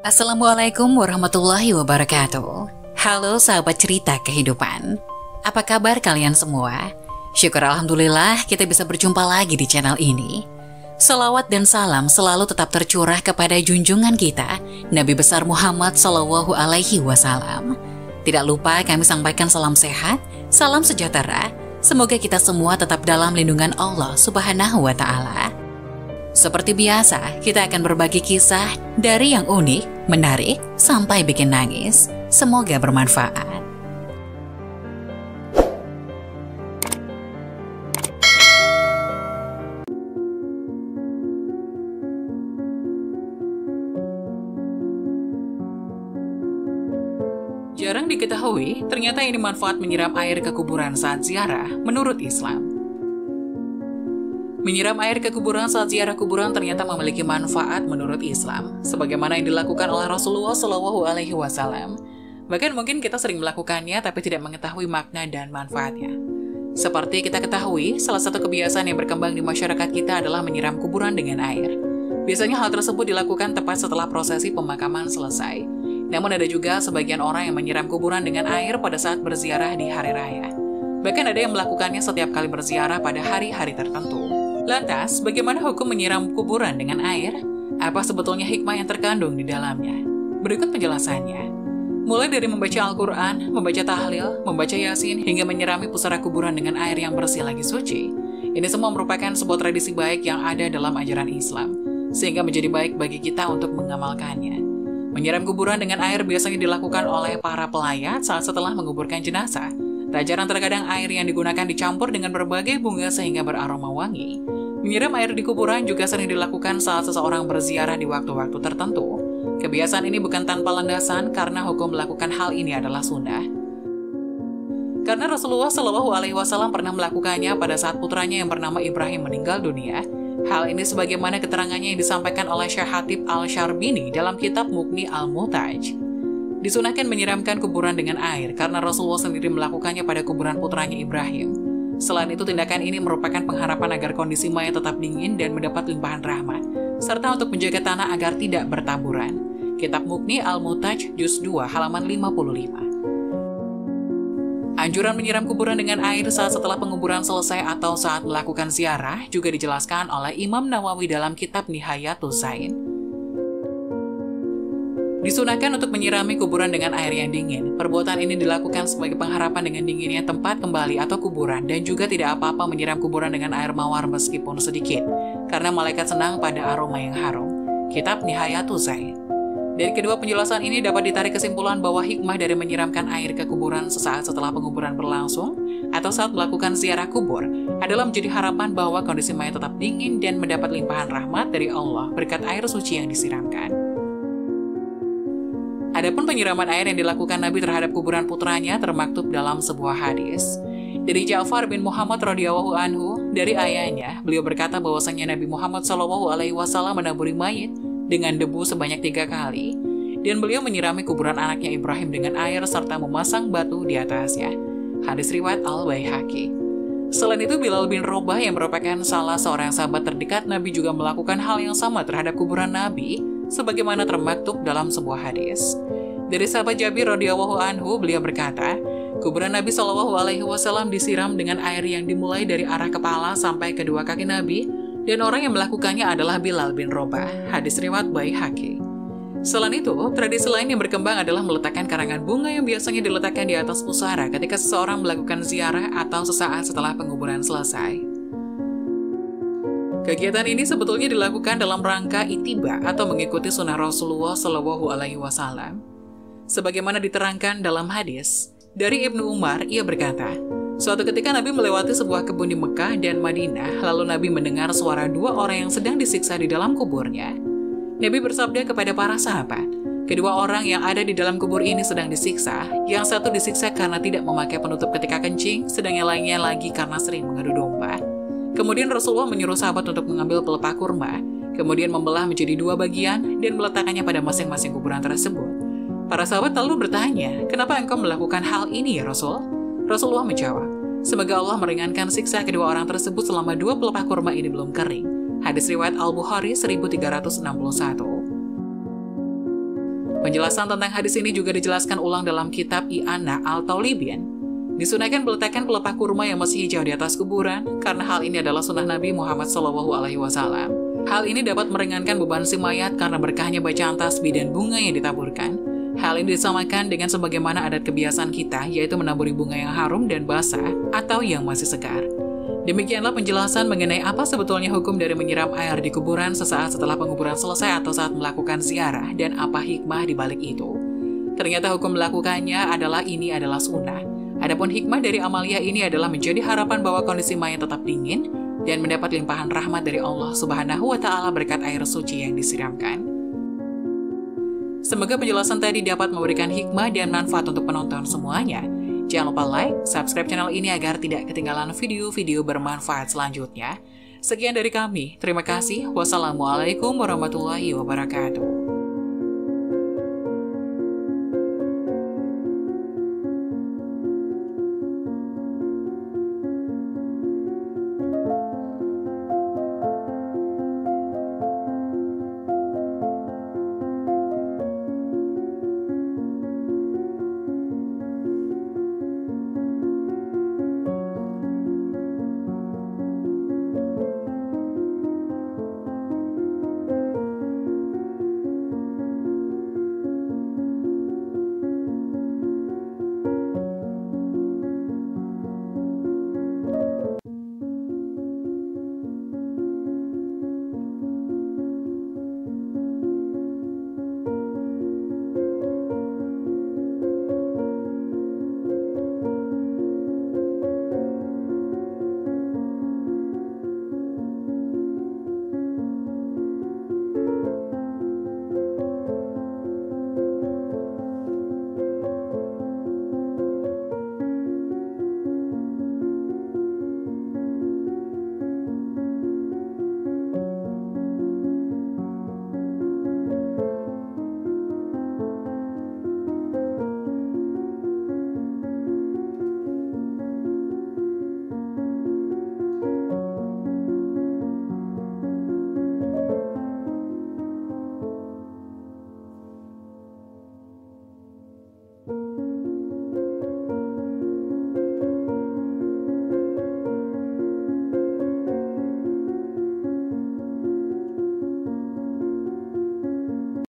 Assalamualaikum warahmatullahi wabarakatuh. Halo sahabat cerita kehidupan. Apa kabar kalian semua? Syukur Alhamdulillah kita bisa berjumpa lagi di channel ini. Salawat dan salam selalu tetap tercurah kepada junjungan kita, Nabi besar Muhammad SAW. Tidak lupa kami sampaikan salam sehat, salam sejahtera. Semoga kita semua tetap dalam lindungan Allah Subhanahu wa Ta'ala. Seperti biasa, kita akan berbagi kisah dari yang unik, menarik, sampai bikin nangis. Semoga bermanfaat. Jarang diketahui, ternyata ini manfaat menyiram air ke kuburan saat ziarah menurut Islam. Menyiram air ke kuburan saat ziarah kuburan ternyata memiliki manfaat menurut Islam, sebagaimana yang dilakukan oleh Rasulullah SAW. Bahkan mungkin kita sering melakukannya tapi tidak mengetahui makna dan manfaatnya. Seperti kita ketahui, salah satu kebiasaan yang berkembang di masyarakat kita adalah menyiram kuburan dengan air. Biasanya hal tersebut dilakukan tepat setelah prosesi pemakaman selesai. Namun ada juga sebagian orang yang menyiram kuburan dengan air pada saat berziarah di hari raya. Bahkan ada yang melakukannya setiap kali berziarah pada hari-hari tertentu. Lantas, bagaimana hukum menyiram kuburan dengan air? Apa sebetulnya hikmah yang terkandung di dalamnya? Berikut penjelasannya. Mulai dari membaca Al-Quran, membaca tahlil, membaca Yasin, hingga menyirami pusara kuburan dengan air yang bersih lagi suci. Ini semua merupakan sebuah tradisi baik yang ada dalam ajaran Islam, sehingga menjadi baik bagi kita untuk mengamalkannya. Menyiram kuburan dengan air biasanya dilakukan oleh para pelayat saat setelah menguburkan jenazah. Tak jarang terkadang air yang digunakan dicampur dengan berbagai bunga sehingga beraroma wangi. Menyiram air di kuburan juga sering dilakukan saat seseorang berziarah di waktu-waktu tertentu. Kebiasaan ini bukan tanpa landasan karena hukum melakukan hal ini adalah sunnah. Karena Rasulullah SAW pernah melakukannya pada saat putranya yang bernama Ibrahim meninggal dunia. Hal ini sebagaimana keterangannya yang disampaikan oleh Syekh Hatib Al-Syarbini dalam kitab Mughni Al-Muhtaj. Disunahkan menyiramkan kuburan dengan air karena Rasulullah sendiri melakukannya pada kuburan putranya Ibrahim. Selain itu, tindakan ini merupakan pengharapan agar kondisi mayat tetap dingin dan mendapat limpahan rahmat, serta untuk menjaga tanah agar tidak bertaburan. Kitab Mughni Al-Muhtaj, Juz 2, halaman 55. Anjuran menyiram kuburan dengan air saat setelah penguburan selesai atau saat melakukan ziarah juga dijelaskan oleh Imam Nawawi dalam kitab Nihayatus Zain. Disunahkan untuk menyirami kuburan dengan air yang dingin. Perbuatan ini dilakukan sebagai pengharapan dengan dinginnya tempat kembali atau kuburan, dan juga tidak apa-apa menyiram kuburan dengan air mawar meskipun sedikit, karena malaikat senang pada aroma yang harum. Kitab Nihayatus Zain. Dari kedua penjelasan ini dapat ditarik kesimpulan bahwa hikmah dari menyiramkan air ke kuburan sesaat setelah penguburan berlangsung atau saat melakukan ziarah kubur adalah menjadi harapan bahwa kondisi mayat tetap dingin dan mendapat limpahan rahmat dari Allah berkat air suci yang disiramkan. Adapun penyiraman air yang dilakukan Nabi terhadap kuburan putranya termaktub dalam sebuah hadis. Dari Ja'far bin Muhammad radhiyallahu anhu, dari ayahnya, beliau berkata bahwasanya Nabi Muhammad SAW menaburi mayit dengan debu sebanyak 3 kali, dan beliau menyirami kuburan anaknya Ibrahim dengan air serta memasang batu di atasnya. Hadis riwayat Al-Baihaqi. Selain itu, Bilal bin Rabah yang merupakan salah seorang sahabat terdekat Nabi juga melakukan hal yang sama terhadap kuburan Nabi, sebagaimana termaktub dalam sebuah hadis. Dari sahabat Jabir radhiyallahu anhu, beliau berkata, kuburan Nabi SAW disiram dengan air yang dimulai dari arah kepala sampai kedua kaki Nabi, dan orang yang melakukannya adalah Bilal bin Rabah. Hadis riwayat Baihaqi. Selain itu, tradisi lain yang berkembang adalah meletakkan karangan bunga yang biasanya diletakkan di atas pusara ketika seseorang melakukan ziarah atau sesaat setelah penguburan selesai. Kegiatan ini sebetulnya dilakukan dalam rangka ittiba atau mengikuti sunnah Rasulullah SAW. Sebagaimana diterangkan dalam hadis, dari Ibnu Umar, ia berkata, suatu ketika Nabi melewati sebuah kebun di Mekah dan Madinah, lalu Nabi mendengar suara 2 orang yang sedang disiksa di dalam kuburnya. Nabi bersabda kepada para sahabat, kedua orang yang ada di dalam kubur ini sedang disiksa, yang satu disiksa karena tidak memakai penutup ketika kencing, sedang yang lainnya lagi karena sering mengadu domba. Kemudian Rasulullah menyuruh sahabat untuk mengambil pelepah kurma, kemudian membelah menjadi 2 bagian dan meletakkannya pada masing-masing kuburan tersebut. Para sahabat lalu bertanya, kenapa engkau melakukan hal ini ya Rasul? Rasulullah menjawab, semoga Allah meringankan siksa kedua orang tersebut selama 2 pelepah kurma ini belum kering. Hadis riwayat Al-Bukhari 1361. Penjelasan tentang hadis ini juga dijelaskan ulang dalam kitab I'anah al-Taulibin. Disunahkan meletakkan pelepah kurma yang masih hijau di atas kuburan, karena hal ini adalah sunnah Nabi Muhammad SAW. Hal ini dapat meringankan beban si mayat karena berkahnya bacaan tasbih dan bunga yang ditaburkan. Hal ini disamakan dengan sebagaimana adat kebiasaan kita, yaitu menaburi bunga yang harum dan basah atau yang masih segar. Demikianlah penjelasan mengenai apa sebetulnya hukum dari menyiram air di kuburan sesaat setelah penguburan selesai atau saat melakukan ziarah dan apa hikmah di balik itu. Ternyata hukum melakukannya adalah sunnah. Adapun hikmah dari amalia ini adalah menjadi harapan bahwa kondisi mayat tetap dingin dan mendapat limpahan rahmat dari Allah Subhanahu wa Ta'ala berkat air suci yang disiramkan. Semoga penjelasan tadi dapat memberikan hikmah dan manfaat untuk penonton semuanya. Jangan lupa like, subscribe channel ini agar tidak ketinggalan video-video bermanfaat selanjutnya. Sekian dari kami, terima kasih. Wassalamualaikum warahmatullahi wabarakatuh.